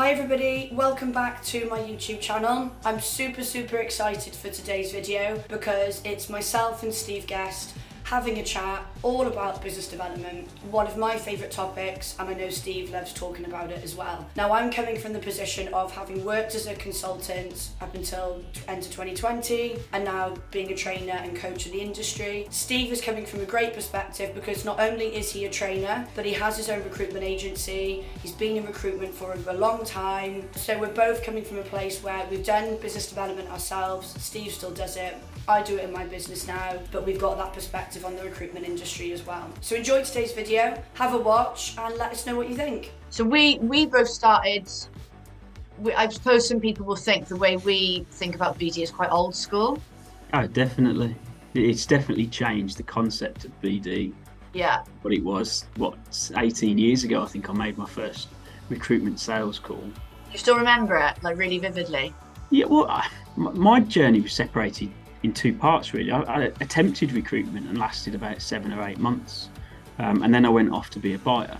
Hi everybody, welcome back to my YouTube channel. I'm super excited for today's video because it's myself and Steve Guest having a chat all about business development, one of my favourite topics, and I know Steve loves talking about it as well. Now I'm coming from the position of having worked as a consultant up until end of 2020 and now being a trainer and coach in the industry. Steve is coming from a great perspective because not only is he a trainer, but he has his own recruitment agency. He's been in recruitment for a long time. So we're both coming from a place where we've done business development ourselves. Steve still does it. I do it in my business now, but we've got that perspective on the recruitment industry as well. So enjoy today's video, have a watch and let us know what you think. So we both started, I suppose some people will think the way we think about BD is quite old school. Oh, definitely. It's definitely changed the concept of BD. Yeah. But it was, 18 years ago, I think I made my first recruitment sales call. You still remember it, like really vividly? Yeah, well, my journey was separated in two parts, really. I attempted recruitment and lasted about 7 or 8 months. And then I went off to be a buyer.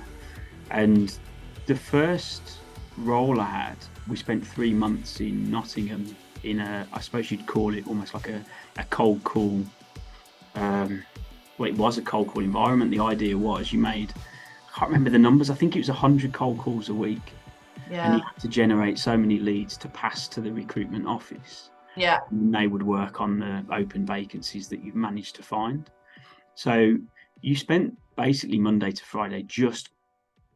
And the first role I had, we spent 3 months in Nottingham in I suppose you'd call it almost like a cold call. Well, it was a cold call environment. The idea was I can't remember the numbers, I think it was 100 cold calls a week. Yeah. And you had to generate so many leads to pass to the recruitment office. Yeah. And they would work on the open vacancies that you've managed to find. So you spent basically Monday to Friday just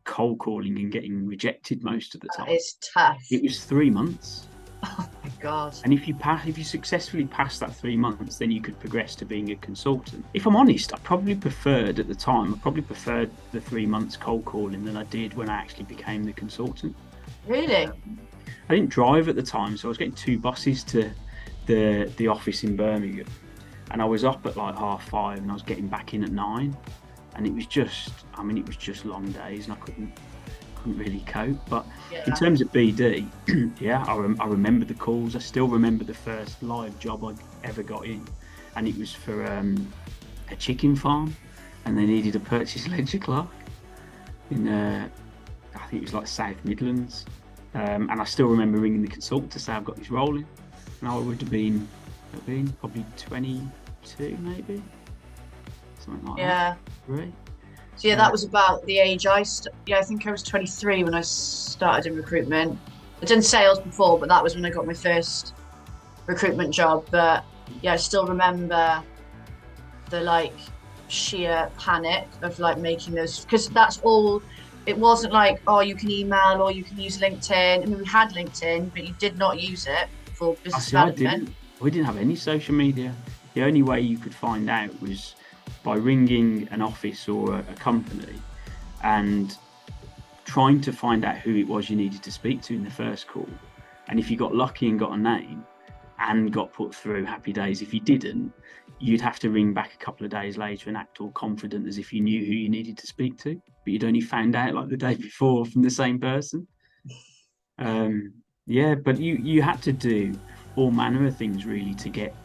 cold calling and getting rejected most of the time. It's tough. It was 3 months. Oh my God. And if you successfully passed that 3 months, then you could progress to being a consultant. If I'm honest, at the time, I probably preferred the 3 months cold calling than I did when I actually became the consultant. Really? I didn't drive at the time, so I was getting 2 buses to the office in Birmingham, and I was up at like 5:30 and I was getting back in at 9, and it was just long days and I couldn't really cope. But in terms of BD, yeah, I remember the calls. I still remember the first live job I ever got in, and it was for a chicken farm, and they needed a purchase ledger clerk in I think it was like South Midlands, and I still remember ringing the consultant to say I've got this role in, and I would have been probably 22 maybe, something like that. Right. So yeah, that was about the age I think I was 23 when I started in recruitment. I'd done sales before, but that was when I got my first recruitment job. But yeah, I still remember the sheer panic of making those, because that's all. It wasn't like, oh, you can email or you can use LinkedIn. I mean, we had LinkedIn, but you did not use it for business development. We didn't have any social media. The only way you could find out was by ringing an office or a company and trying to find out who it was you needed to speak to in the first call. And if you got lucky and got a name and got put through, happy days. If you didn't, you'd have to ring back a couple of days later and act all confident as if you knew who you needed to speak to, but you'd only found out like the day before from the same person. Yeah, but you had to do all manner of things really to get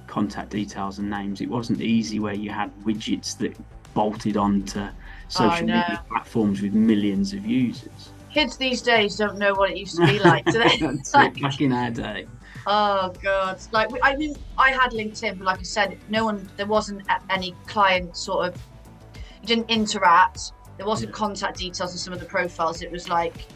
contact details and names. It wasn't easy where you had widgets that bolted onto social media platforms with millions of users. Kids these days don't know what it used to be like, do they? Back in our day. Oh God! I mean, I had LinkedIn, but like I said, there wasn't any client sort of. You didn't interact. There wasn't contact details in some of the profiles. It was like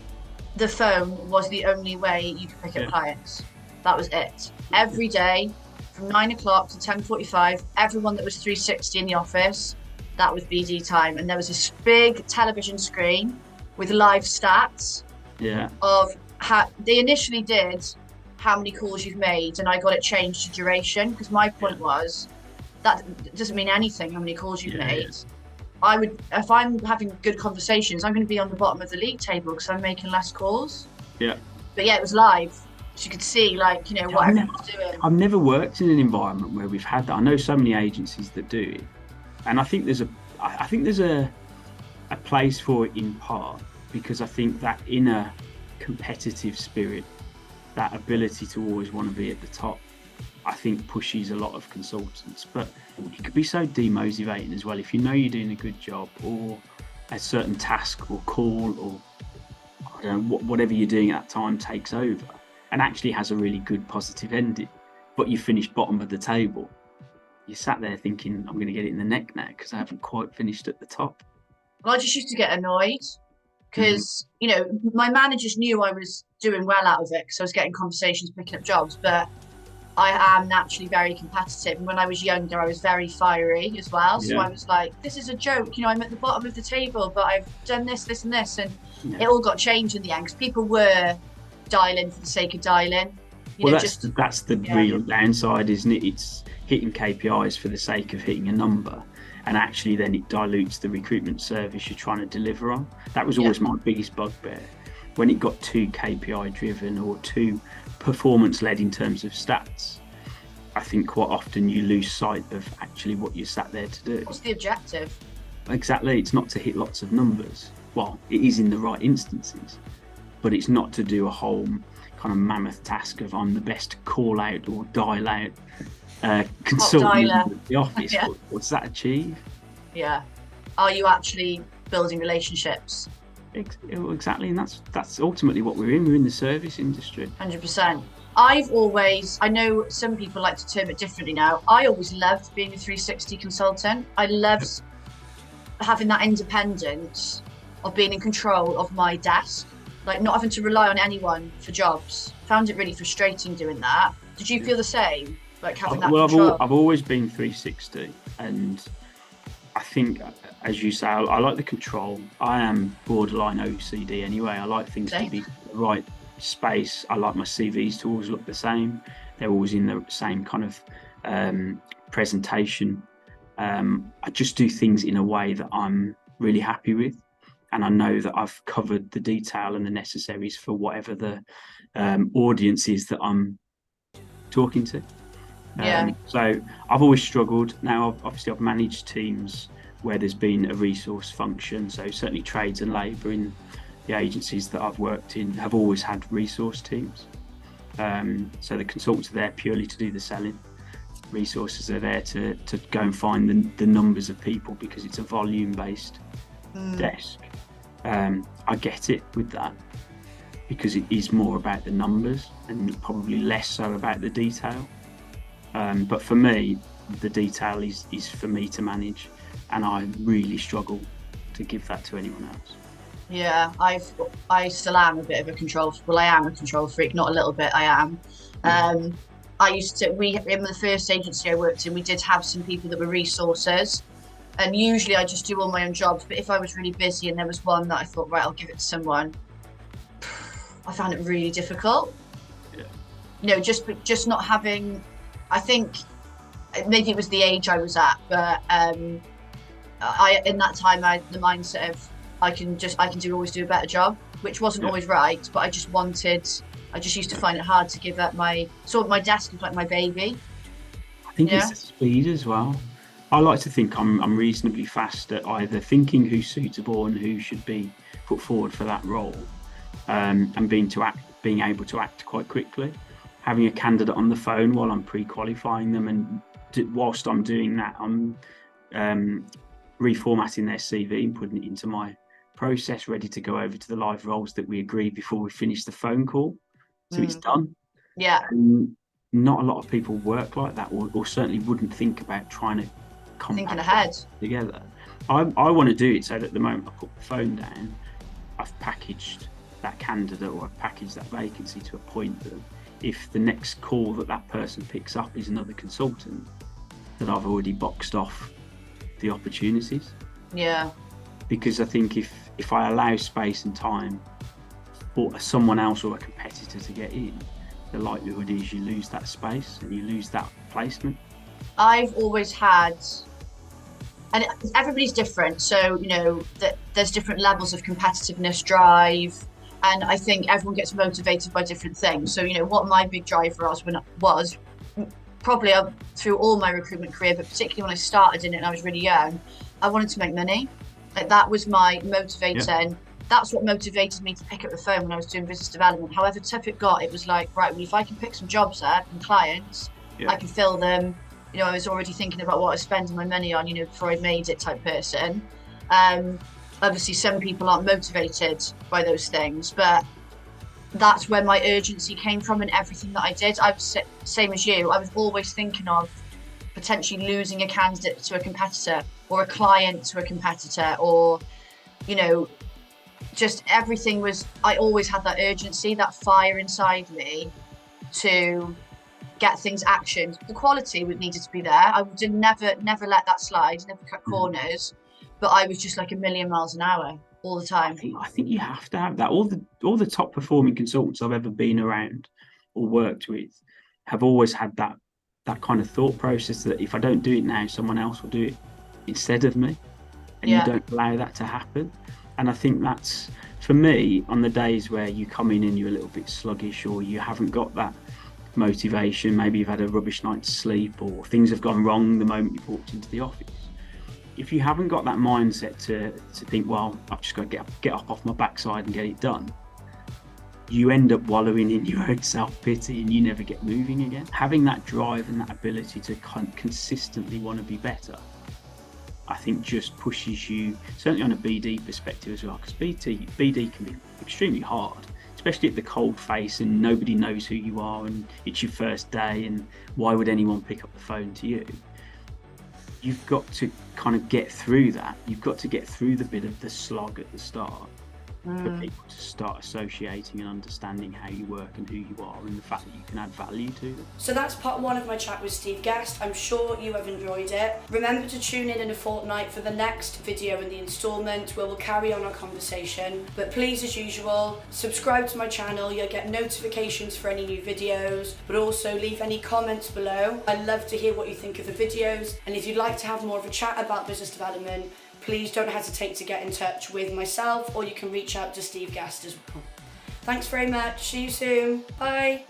the phone was the only way you could pick up clients. That was it. Every day, from 9 o'clock to 10:45, everyone that was 360 in the office, that was BD time, and there was this big television screen with live stats. Yeah. Of how they initially did. How many calls you've made, and I got it changed to duration, because my point was that doesn't mean anything how many calls you've made. I would, if I'm having good conversations, I'm going to be on the bottom of the league table because I'm making less calls. Yeah. But yeah, it was live, so you could see what everyone's doing. I've never worked in an environment where we've had that. I know so many agencies that do it, and I think there's a place for it in part because I think that inner competitive spirit, that ability to always want to be at the top, I think pushes a lot of consultants. But it could be so demotivating as well if you know you're doing a good job or a certain task or call or whatever you're doing at that time takes over and actually has a really good positive ending, but you finish bottom of the table. You sat there thinking, I'm going to get it in the neck now because I haven't quite finished at the top. Well, I just used to get annoyed because, my managers knew I was doing well out of it because I was getting conversations, picking up jobs, but I am naturally very competitive. And when I was younger, I was very fiery as well. So I was like, this is a joke. I'm at the bottom of the table, but I've done this, this, and this. And it all got changed in the end because people were dialing for the sake of dialing. That's the real downside, isn't it? It's hitting KPIs for the sake of hitting a number. And actually then it dilutes the recruitment service you're trying to deliver on. That was always my biggest bugbear. When it got too KPI driven or too performance led in terms of stats, I think quite often you lose sight of actually what you're sat there to do. What's the objective? Exactly, it's not to hit lots of numbers. Well, it is in the right instances, but it's not to do a whole kind of mammoth task of I'm the best call out or dial out consultant in the office. What does that achieve? Yeah. Are you actually building relationships? Exactly, and that's ultimately what we're in. We're in the service industry. 100%. I know some people like to term it differently now. I always loved being a 360 consultant. I loved having that independence of being in control of my desk, like not having to rely on anyone for jobs. Found it really frustrating doing that. Did you feel the same? Like having that control? I've always been 360, and I think, as you say, I like the control. I am borderline OCD anyway. I like things to be the right space. I like my CVs to always look the same. They're always in the same kind of presentation. I just do things in a way that I'm really happy with, and I know that I've covered the detail and the necessaries for whatever the audience is that I'm talking to. So I've always struggled. Now, obviously, I've managed teams where there's been a resource function. So certainly trades and labour in the agencies that I've worked in have always had resource teams. So the consultants are there purely to do the selling. Resources are there to go and find the numbers of people because it's a volume-based desk. I get it with that because it is more about the numbers and probably less so about the detail. But for me, the detail is for me to manage, and I really struggle to give that to anyone else. Yeah, I still am a bit of a control. Well, I am a control freak, not a little bit. I am. In the first agency I worked in, we did have some people that were resources, and usually I just do all my own jobs. But if I was really busy and there was one that I thought, right, I'll give it to someone, I found it really difficult. Yeah. Just not having. I think maybe it was the age I was at, but in that time I had the mindset of I can always do a better job, which wasn't always right, but I just used to find it hard to give up my desk was like my baby. I think it's the speed as well. I like to think I'm reasonably fast at either thinking who's suitable and who should be put forward for that role, and being able to act quite quickly. Having a candidate on the phone while I'm pre-qualifying them, and whilst I'm doing that, I'm reformatting their CV and putting it into my process, ready to go over to the live roles that we agreed before we finish the phone call. So it's done. Yeah. And not a lot of people work like that, or certainly wouldn't think about trying to thinking ahead together. I want to do it so that the moment I put the phone down, I've packaged that candidate or I've packaged that vacancy to a point that if the next call that person picks up is another consultant, that I've already boxed off the opportunities. Yeah. Because I think if I allow space and time for someone else or a competitor to get in, the likelihood is you lose that space and you lose that placement. I've always had, and everybody's different, so that there's different levels of competitiveness, drive. And I think everyone gets motivated by different things. So, what my big driver was probably through all my recruitment career, but particularly when I started in it and I was really young, I wanted to make money. Like that was my motivator. Yeah. And that's what motivated me to pick up the phone when I was doing business development. However tough it got, it was like, right, well, if I can pick some jobs up and clients, I can fill them. I was already thinking about what I was spending my money on, before I made it type person. obviously some people aren't motivated by those things, but that's where my urgency came from in everything that I did. I was same as you. I was always thinking of potentially losing a candidate to a competitor or a client to a competitor, or, you know, just everything was, I always had that urgency, that fire inside me to get things actioned. The quality would needed to be there. I would never let that slide, never cut corners, but I was just like a million miles an hour all the time. I think you have to have that. All the top performing consultants I've ever been around or worked with have always had that kind of thought process that if I don't do it now, someone else will do it instead of me, and you don't allow that to happen. And I think that's, for me, on the days where you come in and you're a little bit sluggish, or you haven't got that motivation, maybe you've had a rubbish night's sleep, or things have gone wrong the moment you've walked into the office. If you haven't got that mindset to think, well, I've just got to get up off my backside and get it done, you end up wallowing in your own self-pity and you never get moving again. Having that drive and that ability to consistently want to be better, I think just pushes you, certainly on a BD perspective as well, because BD can be extremely hard, especially at the cold face and nobody knows who you are and it's your first day and why would anyone pick up the phone to you? You've got to kind of get through that. You've got to get through the bit of the slog at the start for people to start associating and understanding how you work and who you are and the fact that you can add value to them. So that's part one of my chat with Steve Guest. I'm sure you have enjoyed it. Remember to tune in a fortnight for the next video in the instalment where we'll carry on our conversation. But please, as usual, subscribe to my channel. You'll get notifications for any new videos, but also leave any comments below. I'd love to hear what you think of the videos. And if you'd like to have more of a chat about business development, please don't hesitate to get in touch with myself, or you can reach out to Steve Guest as well. Thanks very much. See you soon. Bye.